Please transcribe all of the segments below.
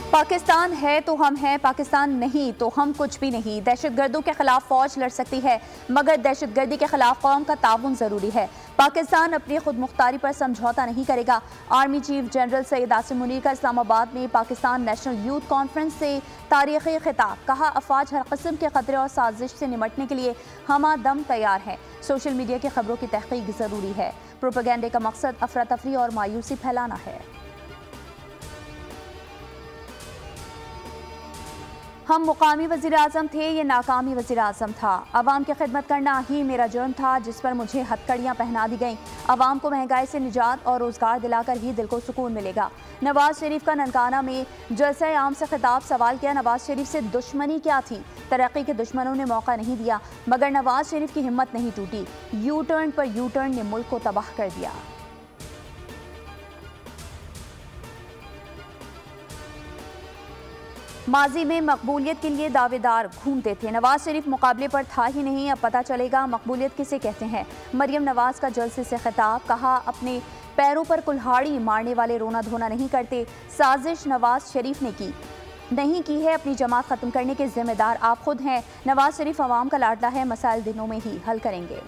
पाकिस्तान है तो हम हैं, पाकिस्तान नहीं तो हम कुछ भी नहीं। दहशतगर्दों के खिलाफ फौज लड़ सकती है, मगर दहशतगर्दी के खिलाफ कौम का ताउन जरूरी है। पाकिस्तान अपनी खुद मुख्तारी पर समझौता नहीं करेगा। Army chief general Syed Asim Munir का इस्लामाबाद में पाकिस्तान नेशनल यूथ कॉन्फ्रेंस से तारीखी खिताब। कहा, अफवाज हर किस्म के खतरे और साजिश से निमटने के लिए हमादम तैयार हैं। सोशल मीडिया की खबरों की तहकीक जरूरी है। प्रोपेगेंडे का मकसद अफरा तफरी और मायूसी फैलाना है। हम मुकामी वज़ीर आज़म थे, ये नाकामी वज़ीर आज़म था। अवाम की खिदमत करना ही मेरा जुर्म था, जिस पर मुझे हथकड़ियाँ पहना दी गईं। अवाम को महंगाई से निजात और रोज़गार दिलाकर ही दिल को सुकून मिलेगा। नवाज शरीफ का ननकाना में जलसे आम से खिताब। सवाल किया, नवाज शरीफ से दुश्मनी क्या थी? तरक्की के दुश्मनों ने मौका नहीं दिया, मगर नवाज शरीफ की हिम्मत नहीं टूटी। यू टर्न पर यू टर्न ने मुल्क को तबाह कर दिया। माजी में मकबूलियत के लिए दावेदार घूमते थे, नवाज शरीफ मुकाबले पर था ही नहीं। अब पता चलेगा मकबूलियत किसे कहते हैं। मरियम नवाज का जलसे से खिताब। कहा, अपने पैरों पर कुल्हाड़ी मारने वाले रोना धोना नहीं करते। साजिश नवाज शरीफ ने नहीं की है। अपनी जमात खत्म करने के जिम्मेदार आप खुद हैं। नवाज शरीफ अवाम का लाडला है, मसाइल दिनों में ही हल करेंगे।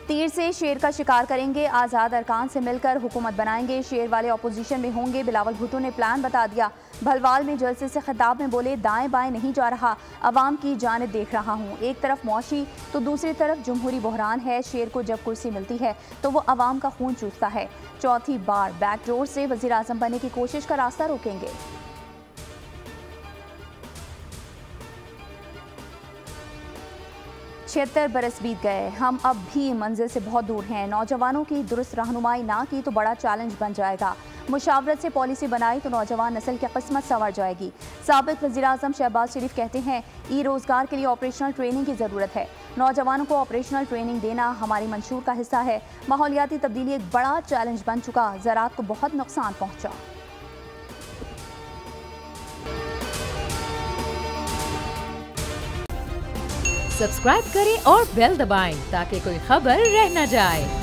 तीर से शेर का शिकार करेंगे, आज़ाद अरकान से मिलकर हुकूमत बनाएंगे। शेर वाले अपोजिशन में होंगे, बिलावल भुट्टो ने प्लान बता दिया। भलवाल में जलसे से खिताब में बोले, दाएं बाएं नहीं जा रहा, अवाम की जानिब देख रहा हूँ। एक तरफ मौशी तो दूसरी तरफ जमहूरी बहरान है। शेर को जब कुर्सी मिलती है तो वो अवाम का खून चूसता है। चौथी बार बैकडोर से वज़ीर आज़म बनने की कोशिश का रास्ता रोकेंगे। 76 बरस बीत गए, हम अब भी मंजिल से बहुत दूर हैं। नौजवानों की दुरुस्त रहनुमाई ना की तो बड़ा चैलेंज बन जाएगा। मुशावरत से पॉलिसी बनाई तो नौजवान नस्ल की किस्मत संवर जाएगी। साबिक वज़ीर आज़म शहबाज शरीफ कहते हैं, ई रोज़गार के लिए ऑपरेशनल ट्रेनिंग की ज़रूरत है। नौजवानों को ऑपरेशनल ट्रेनिंग देना हमारी मंशूर का हिस्सा है। माहौलियाती तब्दीली एक बड़ा चैलेंज बन चुका, ज़राअत को बहुत नुकसान पहुँचा। सब्सक्राइब करें और बेल दबाएं ताकि कोई खबर रह न जाए।